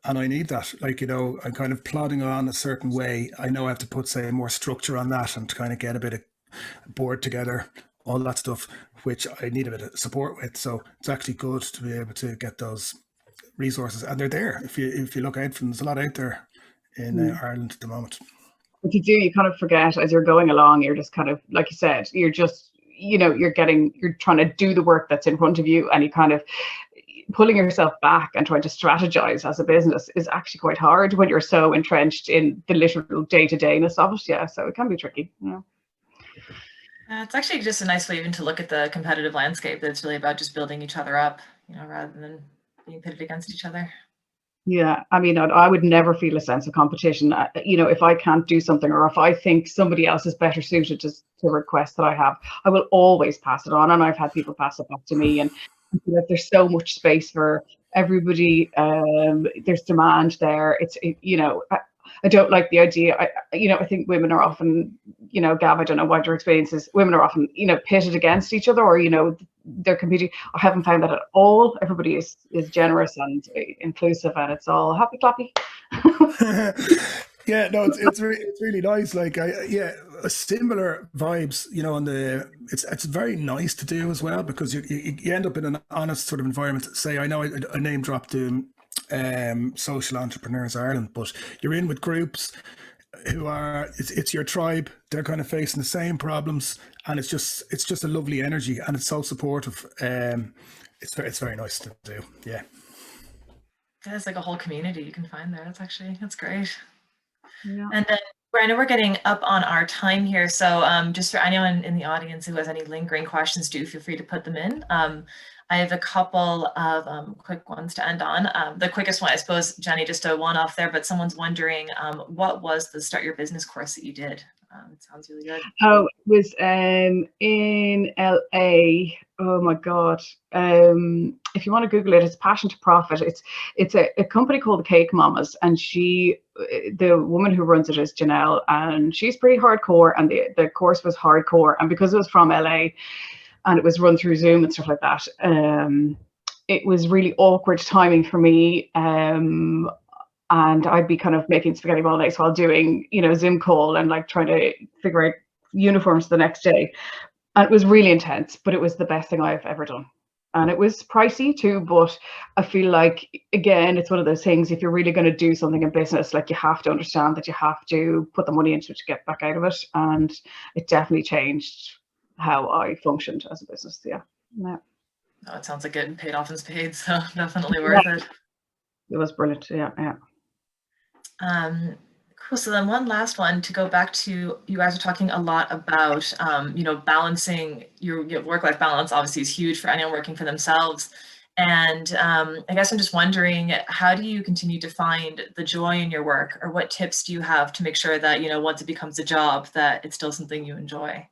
And I need that. Like, you know, I'm kind of plodding on a certain way. I know I have to put, say, more structure on that, and to kind of get a bit of board together, all that stuff, which I need a bit of support with. So it's actually good to be able to get those resources, and they're there. If you look out for them, there's a lot out there in Ireland at the moment. What you do, you kind of forget as you're going along. You're just kind of, like you said, you're just, you know, you're trying to do the work that's in front of you, and you kind of pulling yourself back and trying to strategize as a business is actually quite hard when you're so entrenched in the literal day-to-dayness of it. Yeah, so it can be tricky. Yeah. It's actually just a nice way even to look at the competitive landscape. That's really about just building each other up, you know, rather than being pitted against each other. Yeah, I mean, I would never feel a sense of competition. You know, if I can't do something, or if I think somebody else is better suited to requests that I have, I will always pass it on. And I've had people pass it back to me. And there's so much space for everybody. There's demand there. You know, I don't like the idea. I think women are often, you know, Gav, I don't know what your experience is. Women are often, you know, pitted against each other, or, you know, they're competing. I haven't found that at all. Everybody is generous and inclusive, and it's all happy clappy. Yeah, no, it's really nice. Like, similar vibes, you know. On it's very nice to do as well, because you end up in an honest sort of environment. Say, I know I name dropped Social Entrepreneurs Ireland, but you're in with groups who are, it's your tribe. They're kind of facing the same problems, and it's just a lovely energy, and it's so supportive. It's very nice to do. Yeah. It's like a whole community you can find there. That's great. Yeah. And then I know we're getting up on our time here, so just for anyone in the audience who has any lingering questions, do feel free to put them in. I have a couple of quick ones to end on. The quickest one, I suppose, Jenny, just a one-off there, but someone's wondering, what was the Start Your Business course that you did? It sounds really good. Oh, it was in LA. Oh my God. If you want to Google it, it's Passion to Profit. It's a company called the Cake Mamas, and the woman who runs it is Janelle, and she's pretty hardcore, and the course was hardcore. And because it was from LA and it was run through Zoom and stuff like that, it was really awkward timing for me. And I'd be kind of making spaghetti bolognese while doing, you know, Zoom call, and like trying to figure out uniforms the next day. And it was really intense, but it was the best thing I've ever done. And it was pricey too, but I feel like, again, it's one of those things, if you're really going to do something in business, like, you have to understand that you have to put the money into it to get back out of it. And it definitely changed how I functioned as a business. Yeah. Oh, it sounds like getting paid off in spades, so definitely worth it. It was brilliant. Yeah. Cool. So then one last one, to go back to, you guys are talking a lot about, you know, balancing your work-life balance obviously is huge for anyone working for themselves. And I guess I'm just wondering, how do you continue to find the joy in your work, or what tips do you have to make sure that, you know, once it becomes a job, that it's still something you enjoy?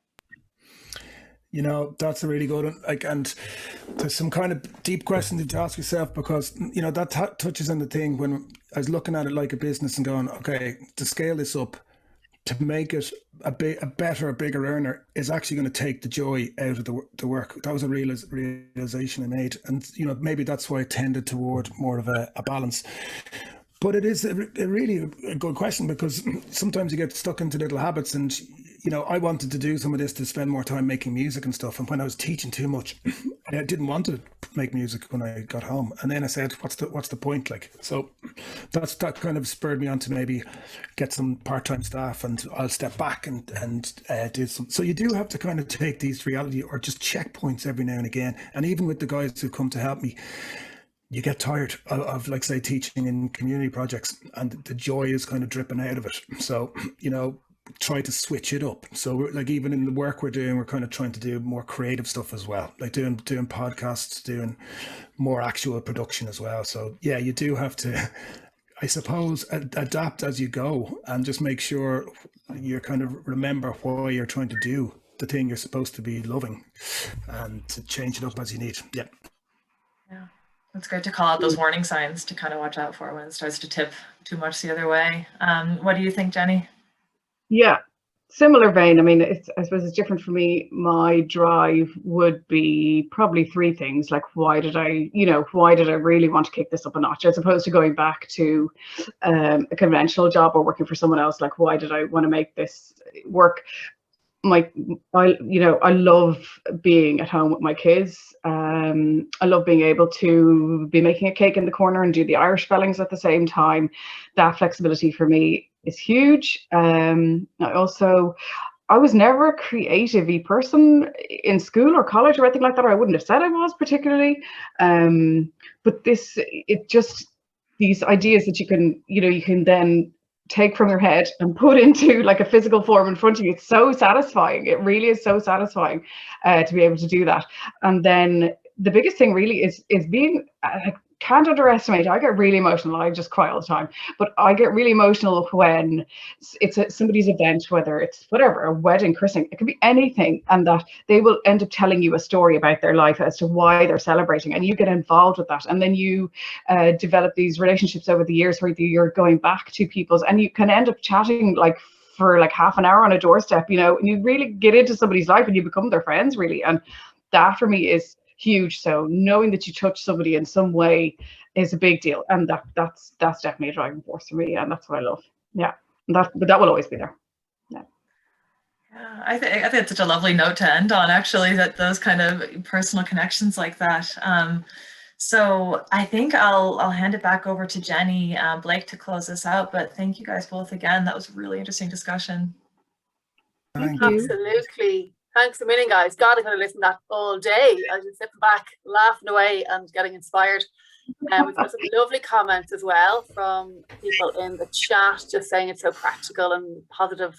You know, that's a really good one. Like, and there's some kind of deep question to ask yourself, because, you know, that touches on the thing when I was looking at it like a business and going, okay, to scale this up, to make it a better, a bigger earner is actually going to take the joy out of the work. That was a realization I made. And, you know, maybe that's why I tended toward more of a balance. But it is a really a good question, because sometimes you get stuck into little habits. And, you know, I wanted to do some of this to spend more time making music and stuff. And when I was teaching too much, I didn't want to make music when I got home. And then I said, what's the point? Like, so that kind of spurred me on to maybe get some part-time staff, and I'll step back and do some. So you do have to kind of take these reality or just checkpoints every now and again. And even with the guys who come to help me, you get tired of, like, say, teaching in community projects, and the joy is kind of dripping out of it. So, you know, try to switch it up. So we're, like, even in the work we're doing, we're kind of trying to do more creative stuff as well, like doing podcasts, doing more actual production as well. So yeah, you do have to, I suppose, adapt as you go, and just make sure you kind of remember why you're trying to do the thing you're supposed to be loving, and to change it up as you need. Yeah. It's great to call out those warning signs to kind of watch out for when it starts to tip too much the other way. What do you think, Jenny? Yeah, similar vein. I mean, I suppose it's different for me. My drive would be probably three things. Like, why did I really want to kick this up a notch, as opposed to going back to a conventional job or working for someone else? Like, why did I want to make this work? I love being at home with my kids. I love being able to be making a cake in the corner and do the Irish spellings at the same time. That flexibility for me is huge. I was never a creative-y person in school or college or anything like that, or I wouldn't have said I was particularly. But these ideas that you can then take from your head and put into like a physical form in front of you. It's so satisfying. It really is so satisfying to be able to do that. And then the biggest thing really is being, I can't underestimate, I get really emotional. I just cry all the time, but I get really emotional when it's somebody's event, whether it's whatever, a wedding, christening, it could be anything, and that they will end up telling you a story about their life as to why they're celebrating, and you get involved with that. And then you develop these relationships over the years where you're going back to people's, and you can end up chatting like for like half an hour on a doorstep, you know, and you really get into somebody's life and you become their friends really. And that for me is huge. So knowing that you touch somebody in some way is a big deal, and that's definitely a driving force for me, and that's what I love. Yeah, but that will always be there. Yeah. Yeah, I think it's such a lovely note to end on, actually, that those kind of personal connections like that. So I think I'll hand it back over to Jenny, Blake, to close this out. But thank you guys both again. That was a really interesting discussion. Thank you. Absolutely. Thanks a million, guys. God, I could have listened to that all day. I was sitting back, laughing away and getting inspired. We've got some lovely comments as well from people in the chat, just saying it's so practical and positive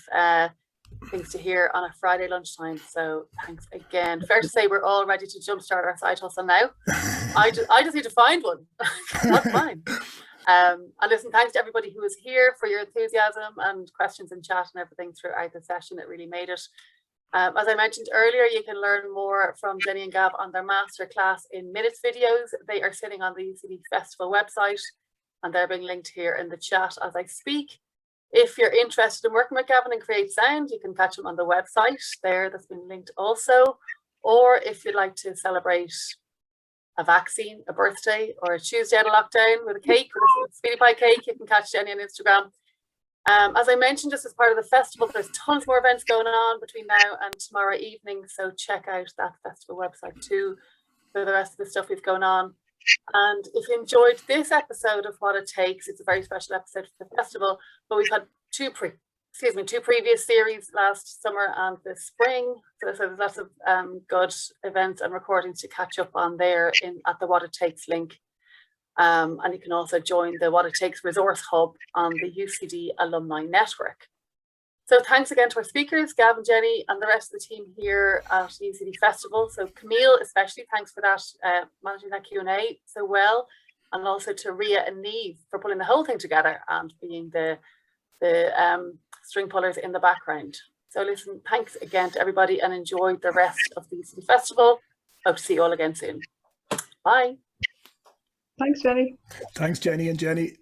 things to hear on a Friday lunchtime. So thanks again. Fair to say we're all ready to jumpstart our side hustle now. I just need to find one. That's fine. And listen, thanks to everybody who was here for your enthusiasm and questions in chat and everything throughout the session. It really made it. As I mentioned earlier, you can learn more from Jenny and Gav on their masterclass in minutes videos. They are sitting on the UCD Festival website, and they're being linked here in the chat as I speak. If you're interested in working with Gavin and Create Sound, you can catch him on the website there, that's been linked also. Or if you'd like to celebrate a vaccine, a birthday, or a Tuesday out of lockdown with a cake, with a sweetie pie cake, you can catch Jenny on Instagram. As I mentioned, just as part of the festival, there's tons more events going on between now and tomorrow evening, so check out that festival website too for the rest of the stuff we've going on. And if you enjoyed this episode of What It Takes, it's a very special episode for the festival, but we've had two previous series last summer and this spring, so there's lots of good events and recordings to catch up on there at the What It Takes link. And you can also join the What It Takes resource hub on the UCD Alumni Network. So thanks again to our speakers, Gavin, Jenny, and the rest of the team here at UCD Festival. So Camille, especially, thanks for that, managing that Q&A so well. And also to Ria and Neve for pulling the whole thing together and being the string pullers in the background. So listen, thanks again to everybody and enjoy the rest of the UCD Festival. Hope to see you all again soon. Bye. Thanks, Jenny. Thanks, Jenny and Jenny.